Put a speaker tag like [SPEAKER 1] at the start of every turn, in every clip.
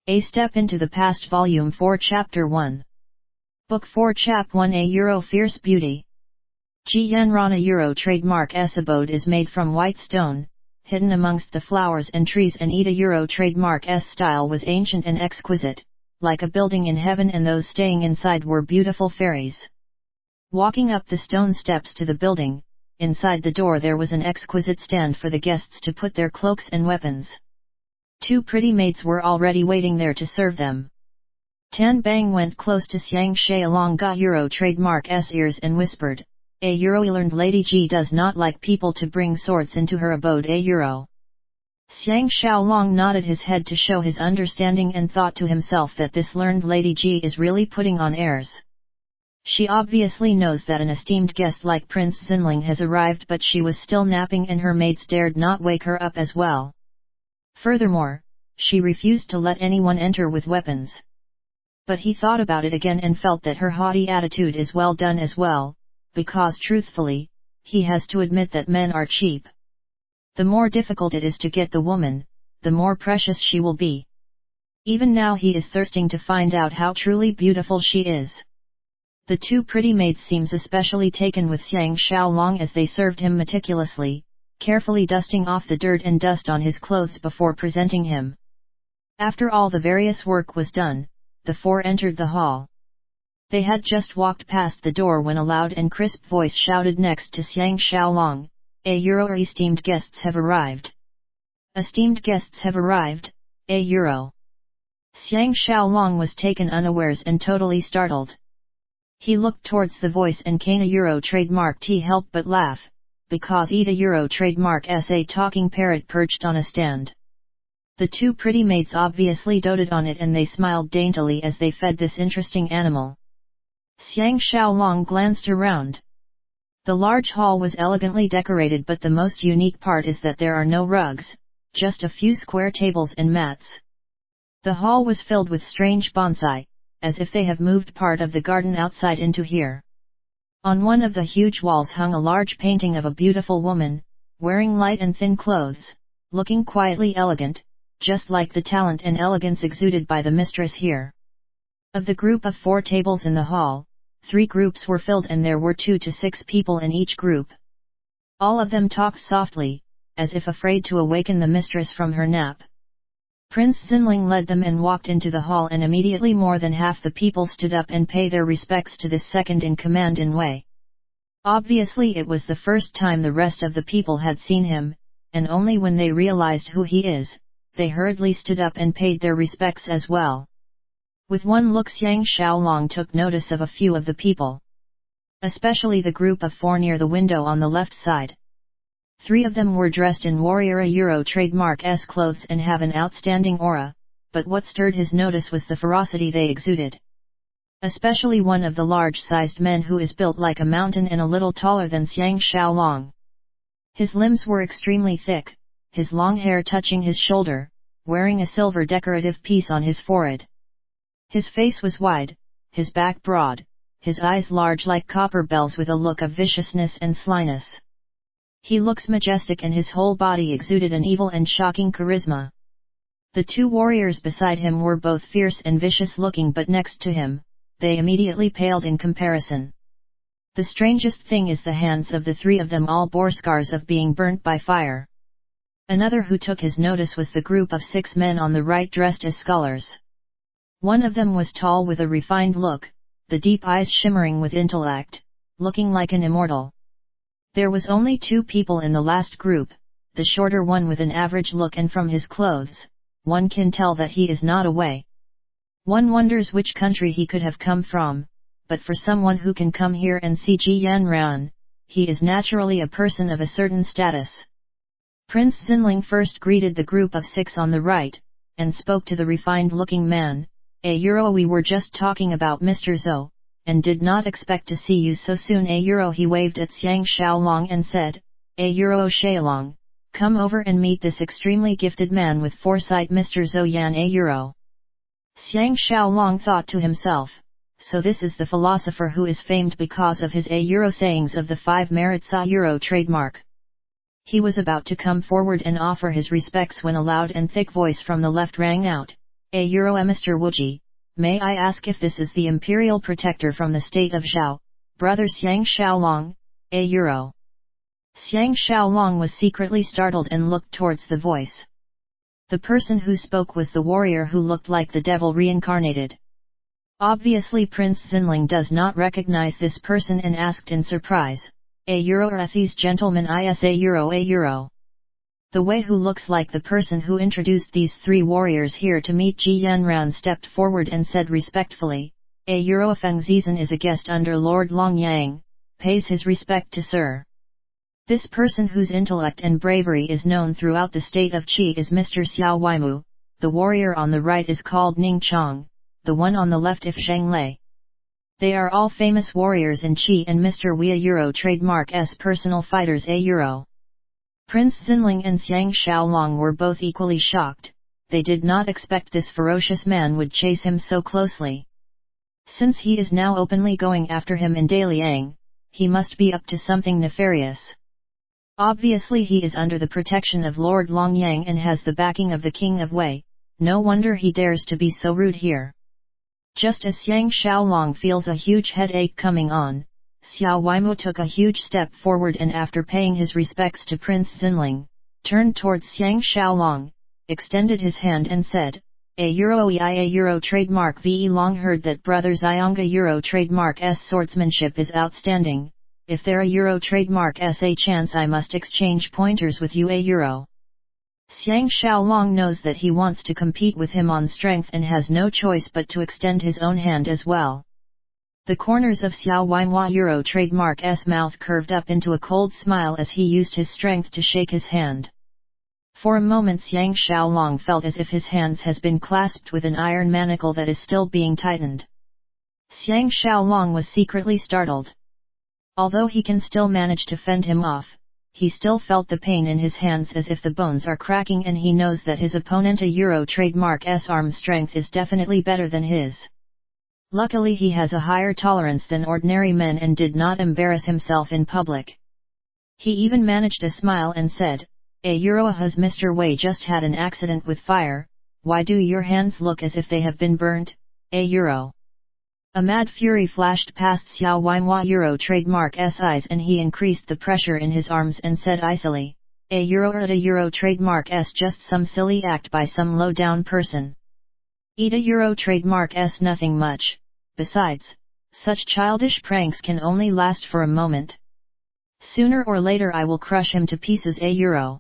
[SPEAKER 1] A Step into the Past Volume 4 Chapter 1 Book 4 Chap 1 A Euro Fierce Beauty Rana Euro trademark S abode is made from white stone, hidden amongst the flowers and trees, and Ida Euro trademark S style was ancient and exquisite, like a building in heaven, and those staying inside were beautiful fairies. Walking up the stone steps to the building, inside the door there was an exquisite stand for the guests to put their cloaks and weapons. 2 pretty maids were already waiting there to serve them. Tan Bang went close to Xiang Shay along Ga Euro trademark S ears and whispered, "A Euro learned Lady G does not like people to bring swords into her abode. A Euro." Xiang Xiaolong nodded his head to show his understanding and thought to himself that this learned Lady G is really putting on airs. She obviously knows that an esteemed guest like Prince Xinling has arrived, but she was still napping and her maids dared not wake her up as well. Furthermore, she refused to let anyone enter with weapons. But he thought about it again and felt that her haughty attitude is well done as well, because truthfully, he has to admit that men are cheap. The more difficult it is to get the woman, the more precious she will be. Even now he is thirsting to find out how truly beautiful she is. The 2 pretty maids seems especially taken with Xiang Xiaolong as they served him meticulously, carefully dusting off the dirt and dust on his clothes before presenting him. After all the various work was done, the 4 entered the hall. They had just walked past the door when a loud and crisp voice shouted next to Xiang Xiaolong, "A Euro, esteemed guests have arrived. Esteemed guests have arrived, A Euro." Xiang Xiaolong was taken unawares and totally startled. He looked towards the voice and Kana Euro trademark T help but laugh, because Ida Euro trademark S a talking parrot perched on a stand. The 2 pretty maids obviously doted on it and they smiled daintily as they fed this interesting animal. Xiang Xiaolong glanced around. The large hall was elegantly decorated, but the most unique part is that there are no rugs, just a few square tables and mats. The hall was filled with strange bonsai, as if they have moved part of the garden outside into here. On one of the huge walls hung a large painting of a beautiful woman, wearing light and thin clothes, looking quietly elegant, just like the talent and elegance exuded by the mistress here. Of the group of 4 tables in the hall, 3 groups were filled and there were 2 to 6 people in each group. All of them talked softly, as if afraid to awaken the mistress from her nap. Prince Xinling led them and walked into the hall, and immediately more than half the people stood up and pay their respects to this second-in-command in Wei. Obviously it was the first time the rest of the people had seen him, and only when they realized who he is, they hurriedly stood up and paid their respects as well. With one look Xiang Xiaolong took notice of a few of the people. Especially the group of 4 near the window on the left side. 3 of them were dressed in warrior Euro trademark S clothes and have an outstanding aura, but what stirred his notice was the ferocity they exuded. Especially one of the large-sized men who is built like a mountain and a little taller than Xiang Xiaolong. His limbs were extremely thick, his long hair touching his shoulder, wearing a silver decorative piece on his forehead. His face was wide, his back broad, his eyes large like copper bells with a look of viciousness and slyness. He looks majestic and his whole body exuded an evil and shocking charisma. The 2 warriors beside him were both fierce and vicious looking, but next to him, they immediately paled in comparison. The strangest thing is the hands of the 3 of them all bore scars of being burnt by fire. Another who took his notice was the group of 6 men on the right dressed as scholars. One of them was tall with a refined look, the deep eyes shimmering with intellect, looking like an immortal. There was only 2 people in the last group, the shorter one with an average look, and from his clothes, one can tell that he is not a Wei. One wonders which country he could have come from, but for someone who can come here and see Ji Yanran, he is naturally a person of a certain status. Prince Xinling first greeted the group of 6 on the right, and spoke to the refined-looking man, "A Euro, we were just talking about Mr. Zhou, and did not expect to see you so soon. A Euro." He waved at Xiang Xiaolong and said, "A Euro Xiaolong, come over and meet this extremely gifted man with foresight, Mr. Zhou Yan." A Euro. Xiang Xiaolong thought to himself, so this is the philosopher who is famed because of his A Euro sayings of the 5 merits A Euro trademark. He was about to come forward and offer his respects when a loud and thick voice from the left rang out, A Euro Mr. Wuji, may I ask if this is the imperial protector from the state of Zhao, brother Xiang Xiaolong, A Euro. Xiang Xiaolong was secretly startled and looked towards the voice. The person who spoke was the warrior who looked like the devil reincarnated. Obviously Prince Xinling does not recognize this person and asked in surprise, A Euro are these gentlemen is A Euro A Euro. The Wei who looks like the person who introduced these three warriors here to meet Ji Yanran stepped forward and said respectfully, A Euro Feng Zizan is a guest under Lord Long Yang, pays his respect to Sir. This person whose intellect and bravery is known throughout the state of Qi is Mr. Xiao Weimu, the warrior on the right is called Ning Chong, the one on the left if Zhang Lei. They are all famous warriors in Qi and Mr. Wei A Euro trademark S personal fighters A Euro. Prince Xinling and Xiang Xiaolong were both equally shocked, they did not expect this ferocious man would chase him so closely. Since he is now openly going after him in Daliang, he must be up to something nefarious. Obviously he is under the protection of Lord Long Yang and has the backing of the King of Wei, no wonder he dares to be so rude here. Just as Xiang Xiaolong feels a huge headache coming on, Xiao Weimu took a huge step forward and after paying his respects to Prince Xinling, turned towards Xiang Xiaolong, extended his hand and said, A Euro EIA Euro trademark VE long heard that Brother Xianga Euro trademark S swordsmanship is outstanding, if there a Euro trademark S a chance I must exchange pointers with you A Euro. Xiang Xiaolong knows that he wants to compete with him on strength and has no choice but to extend his own hand as well. The corners of Xiao Weimhua Euro trademark S mouth curved up into a cold smile as he used his strength to shake his hand. For a moment Xiang Xiaolong felt as if his hands has been clasped with an iron manacle that is still being tightened. Xiang Xiaolong was secretly startled. Although he can still manage to fend him off, he still felt the pain in his hands as if the bones are cracking and he knows that his opponent a Euro trademark S arm strength is definitely better than his. Luckily he has a higher tolerance than ordinary men and did not embarrass himself in public. He even managed a smile and said, A Euro has Mr. Wei just had an accident with fire, why do your hands look as if they have been burnt, A Euro? A mad fury flashed past Xiao Weimhua Euro trademark S eyes and he increased the pressure in his arms and said icily, A Euro at a Euro trademark S just some silly act by some low down person. Eat a Euro trademark S nothing much. Besides, such childish pranks can only last for a moment. Sooner or later I will crush him to pieces A Euro.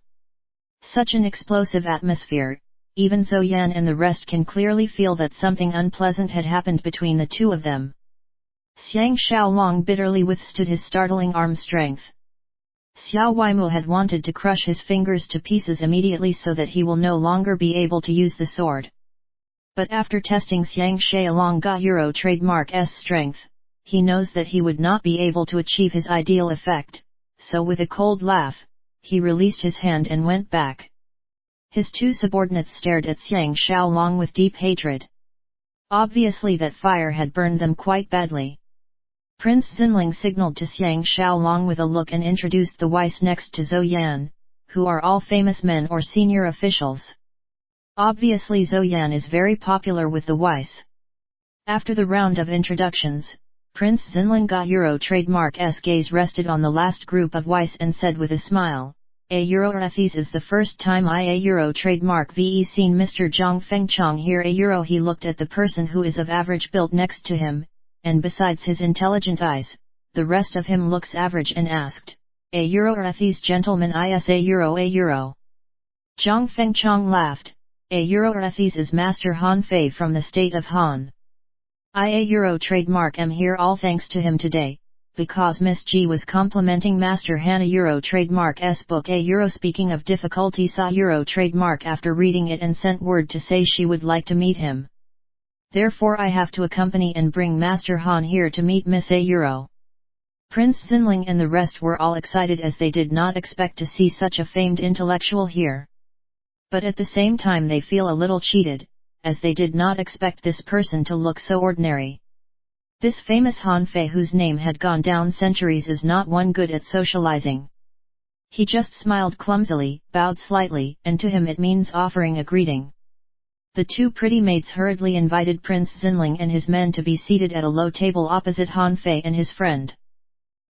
[SPEAKER 1] Such an explosive atmosphere, even Zhou Yan and the rest can clearly feel that something unpleasant had happened between the two of them. Xiang Xiaolong bitterly withstood his startling arm strength. Xiao Weimu had wanted to crush his fingers to pieces immediately so that he will no longer be able to use the sword. But after testing Xiang Xiaolong Euro trademark S strength, he knows that he would not be able to achieve his ideal effect, so with a cold laugh, he released his hand and went back. His two subordinates stared at Xiang Xiaolong with deep hatred. Obviously that fire had burned them quite badly. Prince Xinling signaled to Xiang Xiaolong with a look and introduced the Weiss next to Zhou Yan, who are all famous men or senior officials. Obviously Zhou Yan is very popular with the Weiss. After the round of introductions, Prince Xinling Euro trademark S gaze rested on the last group of Weiss and said with a smile, A Euro This is the first time I A Euro trademark VE seen Mr. Zhang Fengchong here A Euro. He looked at the person who is of average build next to him, and besides his intelligent eyes, the rest of him looks average and asked, A Euro these gentlemen is A Euro A Euro. Zhang Fengchong laughed. A Euro this is Master Han Fei from the state of Han. A Euro trademark am here all thanks to him today, because Miss G was complimenting Master Han a Euro trademark S book A Euro. Speaking of difficulty saw Euro trademark after reading it and sent word to say she would like to meet him. Therefore I have to accompany and bring Master Han here to meet Miss A Euro. Prince Xinling and the rest were all excited as they did not expect to see such a famed intellectual here. But at the same time they feel a little cheated, as they did not expect this person to look so ordinary. This famous Han Fei whose name had gone down centuries is not one good at socializing. He just smiled clumsily, bowed slightly, and to him it means offering a greeting. The two pretty maids hurriedly invited Prince Xinling and his men to be seated at a low table opposite Han Fei and his friend.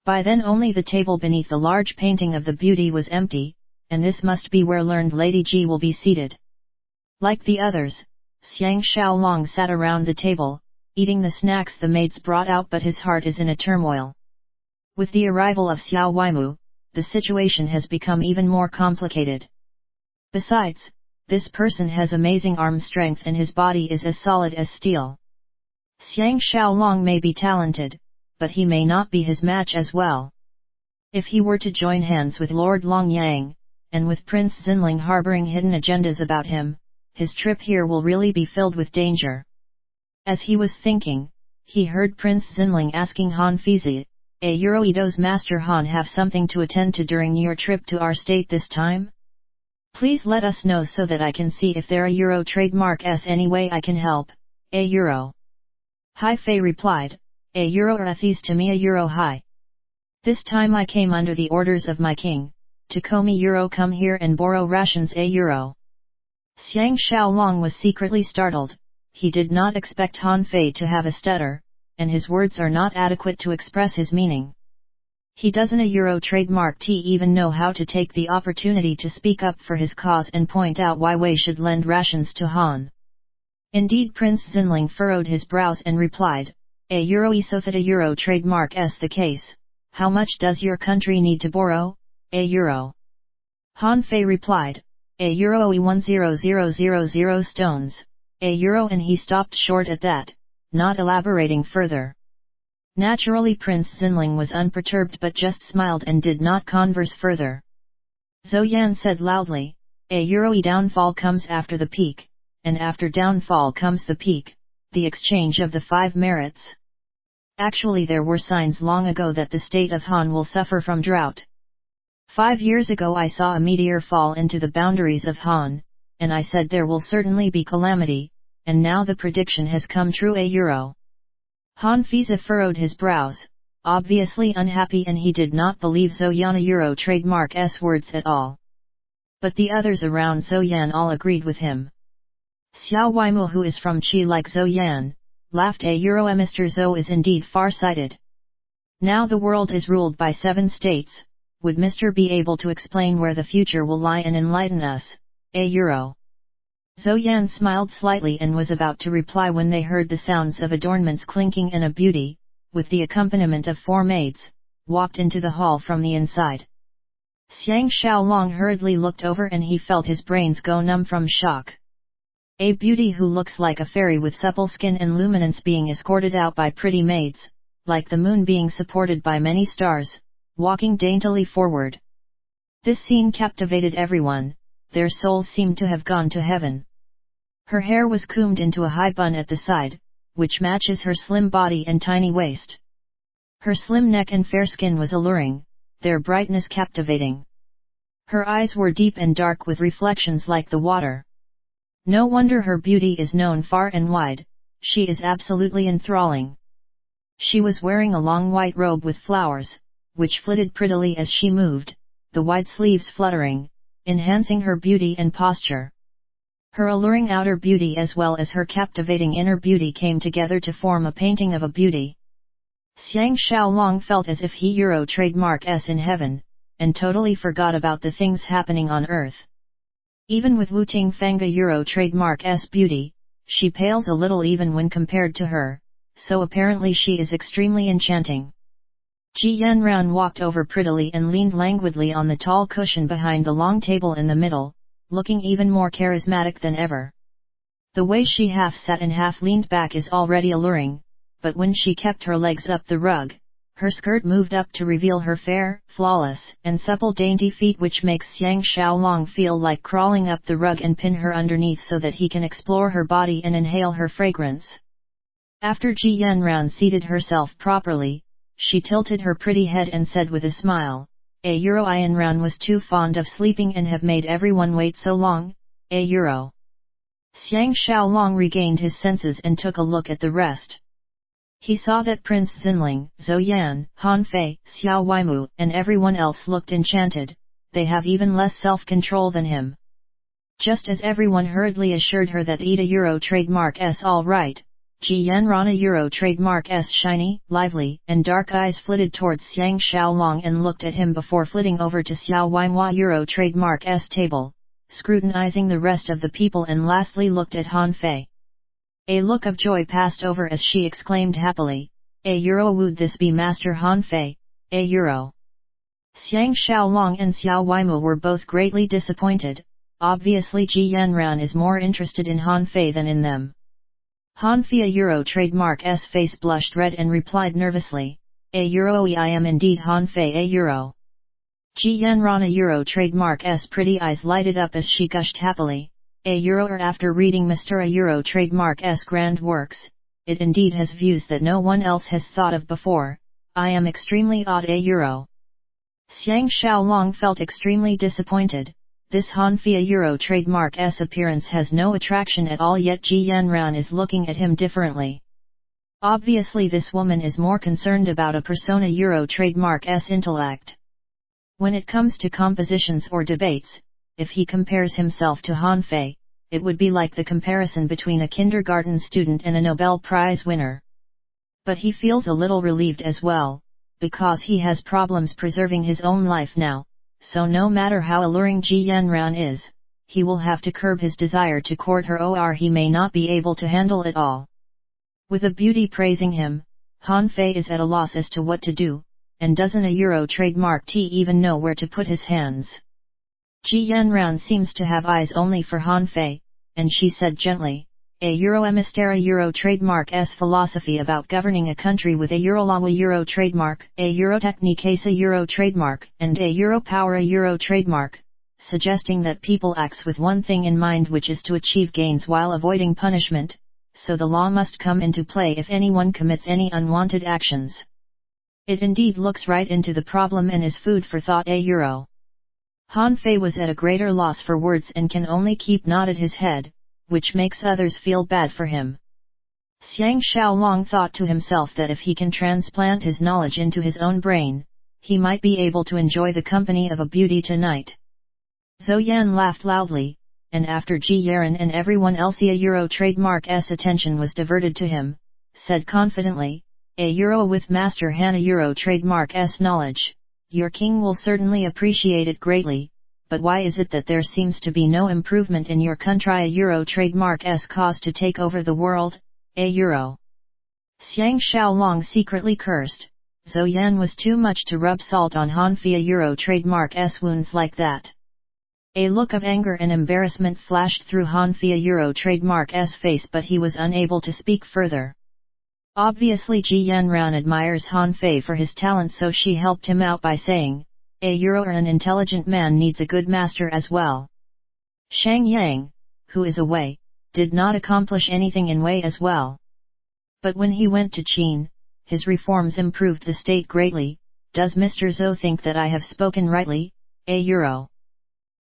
[SPEAKER 1] By then only the table beneath the large painting of the beauty was empty, and this must be where learned Lady Ji will be seated. Like the others, Xiang Xiaolong sat around the table, eating the snacks the maids brought out, but his heart is in a turmoil. With the arrival of Xiao Weimu, the situation has become even more complicated. Besides, this person has amazing arm strength and his body is as solid as steel. Xiang Xiaolong may be talented, but he may not be his match as well. If he were to join hands with Lord Longyang, and with Prince Xinling harboring hidden agendas about him, his trip here will really be filled with danger. As he was thinking, he heard Prince Xinling asking Han Feizi, "Does Master Han have something to attend to during your trip to our state this time? Please let us know so that I can see if there are trademark any way I can help." Hai Fei replied, "Athes to me hi. This time I came under the orders of my king, to Komi come here and borrow rations Xiang Xiaolong was secretly startled, he did not expect Han Fei to have a stutter, and his words are not adequate to express his meaning. He doesn't trademark even know how to take the opportunity to speak up for his cause and point out why Wei should lend rations to Han. Indeed, Prince Xinling furrowed his brows and replied, so that trademark the case, how much does your country need to borrow? Han Fei replied, €10,000 stones, and he stopped short at that, not elaborating further. Naturally Prince Xinling was unperturbed but just smiled and did not converse further. Zhou Yan said loudly, downfall comes after the peak, and after downfall comes the peak, the exchange of the 5 merits. Actually there were signs long ago that the state of Han will suffer from drought. 5 years ago I saw a meteor fall into the boundaries of Han, and I said there will certainly be calamity, and now the prediction has come true. Han Feizi furrowed his brows, obviously unhappy, and he did not believe Zhou Yan trademark's words at all. But the others around Zhou Yan all agreed with him. Xiao Weimu, who is from Qi like Zhou Yan, laughed. Mr. Zhou is indeed far-sighted. Now the world is ruled by 7 states, would Mr. be able to explain where the future will lie and enlighten us? Zhou Yan smiled slightly and was about to reply when they heard the sounds of adornments clinking and a beauty, with the accompaniment of 4 maids, walked into the hall from the inside. Xiang Xiaolong hurriedly looked over and he felt his brains go numb from shock. A beauty who looks like a fairy with supple skin and luminance being escorted out by pretty maids, like the moon being supported by many stars, walking daintily forward. This scene captivated everyone, their souls seemed to have gone to heaven. Her hair was combed into a high bun at the side, which matches her slim body and tiny waist. Her slim neck and fair skin was alluring, their brightness captivating. Her eyes were deep and dark with reflections like the water. No wonder her beauty is known far and wide, she is absolutely enthralling. She was wearing a long white robe with flowers, which flitted prettily as she moved, the wide sleeves fluttering, enhancing her beauty and posture. Her alluring outer beauty as well as her captivating inner beauty came together to form a painting of a beauty. Xiang Xiaolong felt as if he trademark's in heaven, and totally forgot about the things happening on earth. Even with Wuting Fanga trademark's beauty, she pales a little even when compared to her, so apparently she is extremely enchanting. Ji Yanran walked over prettily and leaned languidly on the tall cushion behind the long table in the middle, looking even more charismatic than ever. The way she half sat and half leaned back is already alluring, but when she kept her legs up the rug, her skirt moved up to reveal her fair, flawless, and supple dainty feet, which makes Xiang Xiaolong feel like crawling up the rug and pin her underneath so that he can explore her body and inhale her fragrance. After Ji Yanran seated herself properly, she tilted her pretty head and said with a smile, Yanran was too fond of sleeping and have made everyone wait so long, Xiang Xiaolong regained his senses and took a look at the rest. He saw that Prince Xinling, Zhou Yan, Han Fei, Xiao Weimu, and everyone else looked enchanted, they have even less self-control than him. Just as everyone hurriedly assured her that ETA Euro trademark S all right, Ji Yanran Euro trademark S shiny, lively, and dark eyes flitted towards Xiang Xiaolong and looked at him before flitting over to Xiao Wainhua Euro trademark S table, scrutinizing the rest of the people and lastly looked at Han Fei. A look of joy passed over as she exclaimed happily, "A Euro, would this be Master Han Fei, A Euro?" Xiang Xiaolong and Xiao Waima were both greatly disappointed. Obviously Ji Yanran is more interested in Han Fei than in them. Han Fei A Euro trademark S face blushed red and replied nervously, "A Euro, I am indeed Han Fei A Euro." Ji Yanran A Euro trademark S pretty eyes lighted up as she gushed happily, "A Euro, after reading Mr. A Euro trademark S grand works, it indeed has views that no one else has thought of before. I am extremely odd A Euro." Xiang Xiaolong felt extremely disappointed. This Han Fei A Euro trademark S appearance has no attraction at all, yet Ji Yanran is looking at him differently. Obviously this woman is more concerned about a persona Euro trademark S intellect. When it comes to compositions or debates, if he compares himself to Han Fei, it would be like the comparison between a kindergarten student and a Nobel Prize winner. But he feels a little relieved as well, because he has problems preserving his own life now. So no matter how alluring Ji Yanran is, he will have to curb his desire to court her, or he may not be able to handle it all. With a beauty praising him, Han Fei is at a loss as to what to do, and doesn't a Euro trademark T even know where to put his hands. Ji Yanran seems to have eyes only for Han Fei, and she said gently, "A Euro Emistera Euro trademark S philosophy about governing a country with a Eurolawa Euro trademark, a Eurotechnique a Euro trademark, and a Euro power a Euro trademark, suggesting that people acts with one thing in mind, which is to achieve gains while avoiding punishment, so the law must come into play if anyone commits any unwanted actions." It indeed looks right into the problem and is food for thought A Euro. Han Fei was at a greater loss for words and can only keep nodded his head, which makes others feel bad for him. Xiang Xiaolong thought to himself that if he can transplant his knowledge into his own brain, he might be able to enjoy the company of a beauty tonight. Zhou Yan laughed loudly, and after Ji Yaran and everyone else a Euro trademark S attention was diverted to him, said confidently, "A Euro, with Master Han a Euro trademark S knowledge, your king will certainly appreciate it greatly. But why is it that there seems to be no improvement in your country? A Euro trademark S cause to take over the world, A Euro." Xiang Xiaolong secretly cursed. Zhou Yan was too much to rub salt on Han Fei A Euro trademark S wounds like that. A look of anger and embarrassment flashed through Han Fei A Euro trademark S face, but he was unable to speak further. Obviously Ji Yanran admires Han Fei for his talent, so she helped him out by saying, "A Euro, an intelligent man needs a good master as well." Shang Yang, who is away, did not accomplish anything in Wei as well. But when he went to Qin, his reforms improved the state greatly. Does Mr. Zhou think that I have spoken rightly, A Euro?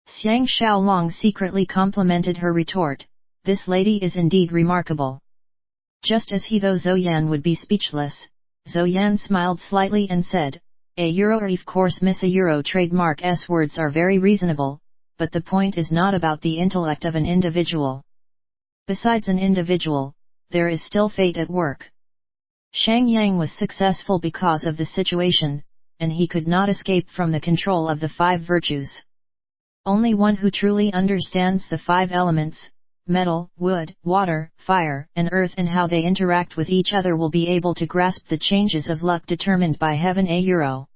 [SPEAKER 1] Xiang Xiaolong secretly complimented her retort, "This lady is indeed remarkable." Just as he though Zhou Yan would be speechless, Zhou Yan smiled slightly and said, "A Euro, of course Miss A Euro trademark S words are very reasonable, but the point is not about the intellect of an individual. Besides an individual, there is still fate at work." Shang Yang was successful because of the situation, and he could not escape from the control of the five virtues. Only one who truly understands the five elements, metal, wood, water, fire, and earth, and how they interact with each other, will be able to grasp the changes of luck determined by heaven. A Euro.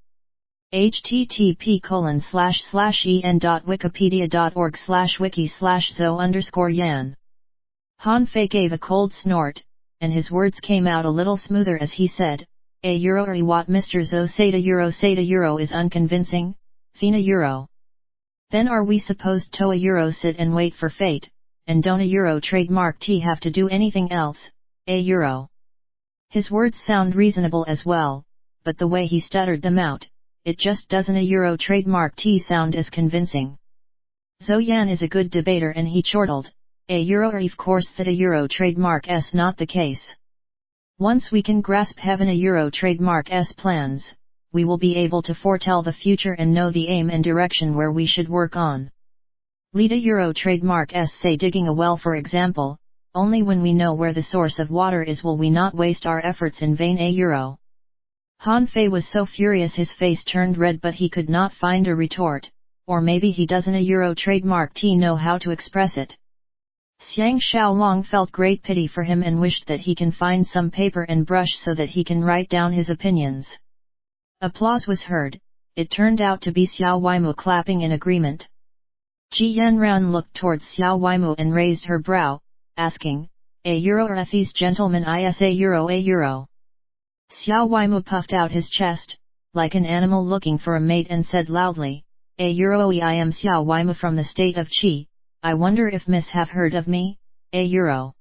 [SPEAKER 1] http://en.wikipedia.org/wiki/Zhou_Yan. Han Fei gave a cold snort, and his words came out a little smoother as he said, "A Euro, what Mr. Zhou said a Euro is unconvincing, Thina Euro. Then are we supposed to a Euro sit and wait for fate, and don't a Euro trademark T have to do anything else, A Euro?" His words sound reasonable as well, but the way he stuttered them out, it just doesn't a Euro trademark T sound as convincing. Zhou Yan is a good debater and he chortled, "A Euro, of course that a Euro trademark S not the case. Once we can grasp heaven a Euro trademark S plans, we will be able to foretell the future and know the aim and direction where we should work on." Lita Euro trademark S say digging a well for example, only when we know where the source of water is will we not waste our efforts in vain. A Euro. Han Fei was so furious his face turned red but he could not find a retort, or maybe he doesn't a Euro trademark T know how to express it. Xiang Xiaolong felt great pity for him and wished that he can find some paper and brush so that he can write down his opinions. Applause was heard. It turned out to be Xiao Weimu clapping in agreement. Ji Yanran looked towards Xiao Weimu and raised her brow, asking, "A Euro or these gentlemen is a Euro a Euro?" Xiao Weimu puffed out his chest, like an animal looking for a mate and said loudly, "A Euro I am Xiao Weimu from the state of Qi, I wonder if Miss have heard of me, a Euro."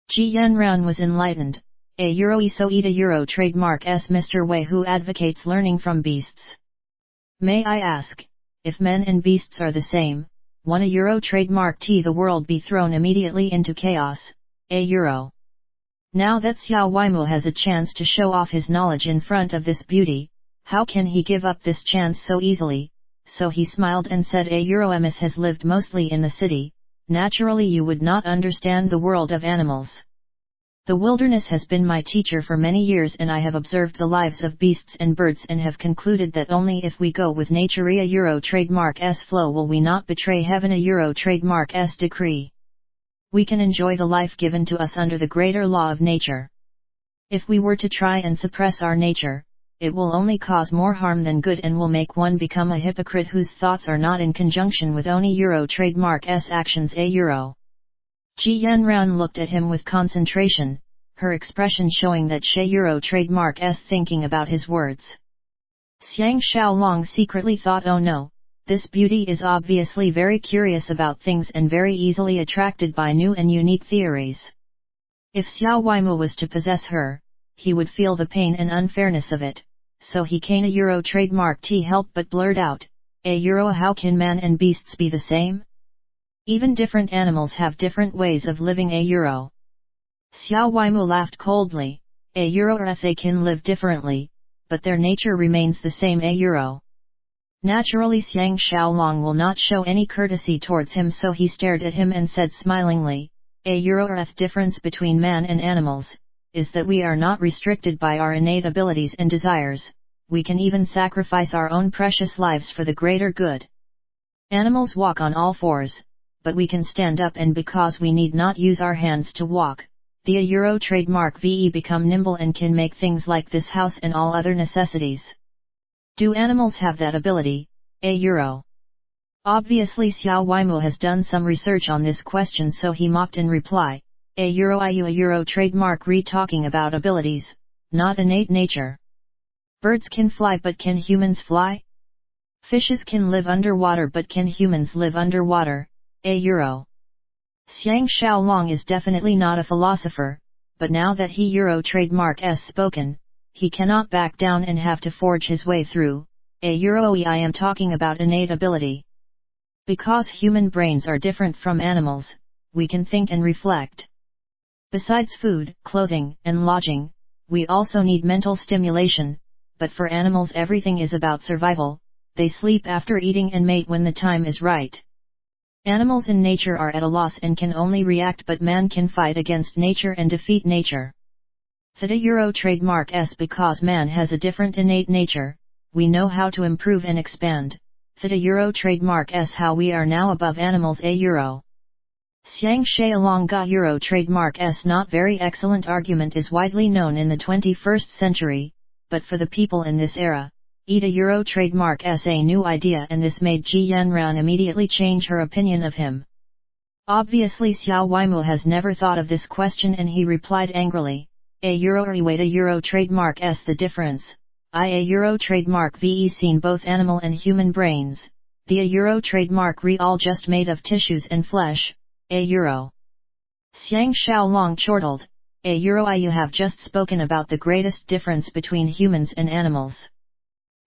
[SPEAKER 1] Ji Yanran was enlightened, "A Euro so eat a Euro trademark S Mr. Wei who advocates learning from beasts. May I ask, if men and beasts are the same, one a Euro trademark T the world be thrown immediately into chaos, a Euro." Now that Xiao Weimu has a chance to show off his knowledge in front of this beauty, how can he give up this chance so easily? So he smiled and said, "A Euro Ms has lived mostly in the city, naturally you would not understand the world of animals. The wilderness has been my teacher for many years and I have observed the lives of beasts and birds and have concluded that only if we go with nature a Euro trademark S flow will we not betray heaven a Euro trademark S decree. We can enjoy the life given to us under the greater law of nature. If we were to try and suppress our nature, it will only cause more harm than good and will make one become a hypocrite whose thoughts are not in conjunction with only Euro trademark S actions a Euro." Ji Yanran looked at him with concentration, her expression showing that she Euro trademark S thinking about his words. Xiang Xiaolong secretly thought, "Oh no, this beauty is obviously very curious about things and very easily attracted by new and unique theories. If Xiao Weimu was to possess her, he would feel the pain and unfairness of it, so he can't a Euro trademark T help but blurt out, a Euro how can man and beasts be the same? Even different animals have different ways of living a Euro." Xiao Weimu laughed coldly, "A Euro or they can live differently, but their nature remains the same a Euro." Naturally Xiang Xiaolong will not show any courtesy towards him so he stared at him and said smilingly, "A Euro or difference between man and animals, is that we are not restricted by our innate abilities and desires, we can even sacrifice our own precious lives for the greater good. Animals walk on all fours, but we can stand up and because we need not use our hands to walk, the a Euro trademark VE become nimble and can make things like this house and all other necessities. Do animals have that ability, a Euro?" Obviously Xiao Weimu has done some research on this question so he mocked in reply, "A Euro a Euro trademark talking about abilities, not innate nature. Birds can fly but can humans fly? Fishes can live underwater but can humans live underwater, a Euro?" Xiang Xiaolong is definitely not a philosopher, but now that he Euro trademark S spoken, he cannot back down and have to forge his way through, a Euro I am talking about innate ability. Because human brains are different from animals, we can think and reflect. Besides food, clothing, and lodging, we also need mental stimulation, but for animals everything is about survival, they sleep after eating and mate when the time is right. Animals in nature are at a loss and can only react but man can fight against nature and defeat nature. Theta Euro trademark S because man has a different innate nature, we know how to improve and expand. Theta Euro trademark S how we are now above animals a Euro. Xiang Xiaolong ga Euro trademark S not very excellent argument is widely known in the 21st century, but for the people in this era, eat a Euro trademark S a new idea and this made Ji Yanran immediately change her opinion of him. Obviously Xiao Weimu has never thought of this question and he replied angrily, "A Euro or wait a Euro trademark S the difference, a Euro trademark VE seen both animal and human brains, the a Euro trademark all just made of tissues and flesh, a Euro." Xiang Xiaolong chortled, "A Euro you have just spoken about the greatest difference between humans and animals.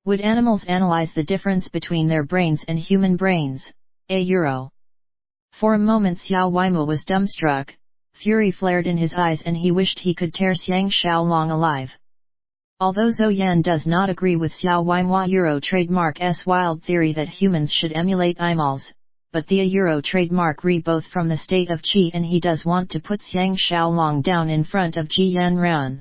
[SPEAKER 1] Would animals analyze the difference between their brains and human brains, a Euro?" For a moment Xiao Weimu was dumbstruck, fury flared in his eyes and he wished he could tear Xiang Xiaolong alive. Although Zhou Yan does not agree with Xiao Weimu Euro trademark S wild theory that humans should emulate animals, but the euro trademark re both from the state of Qi, and he does want to put Xiang Xiaolong down in front of Ji Yanran.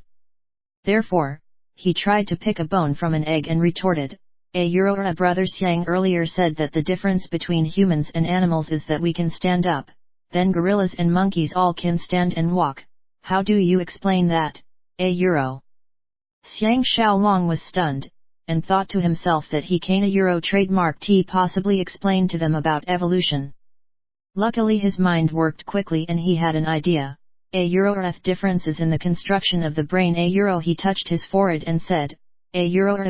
[SPEAKER 1] Therefore, he tried to pick a bone from an egg and retorted, a brother Xiang earlier said that the difference between humans and animals is that we can stand up, then gorillas and monkeys all can stand and walk. How do you explain that, Xiang Xiaolong was stunned, and thought to himself that he can a trademark T possibly explain to them about evolution. Luckily his mind worked quickly and he had an idea. Differences in the construction of the brain. He touched his forehead and said,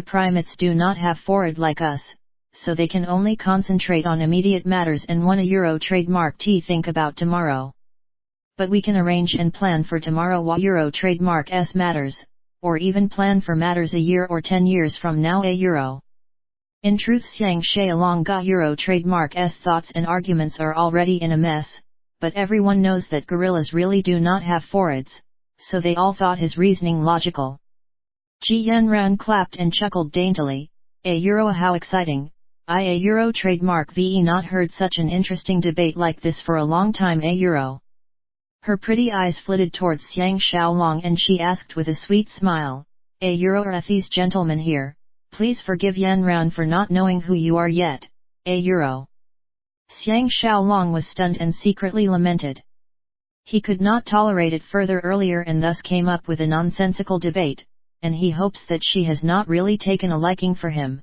[SPEAKER 1] primates do not have forehead like us, so they can only concentrate on immediate matters and one a trademark T think about tomorrow. But we can arrange and plan for tomorrow while trademark S matters, or even plan for matters a year or 10 years from now. In truth, Xiang Xiaolong ga trademark S thoughts and arguments are already in a mess, but everyone knows that gorillas really do not have foreheads, so they all thought his reasoning logical. Ji Yanran clapped and chuckled daintily, how exciting, a trademark ve not heard such an interesting debate like this for a long time. Her pretty eyes flitted towards Xiang Xiaolong and she asked with a sweet smile, these gentlemen here, please forgive Yanran for not knowing who you are yet, Xiang Xiaolong was stunned and secretly lamented. He could not tolerate it further earlier and thus came up with a nonsensical debate, and he hopes that she has not really taken a liking for him.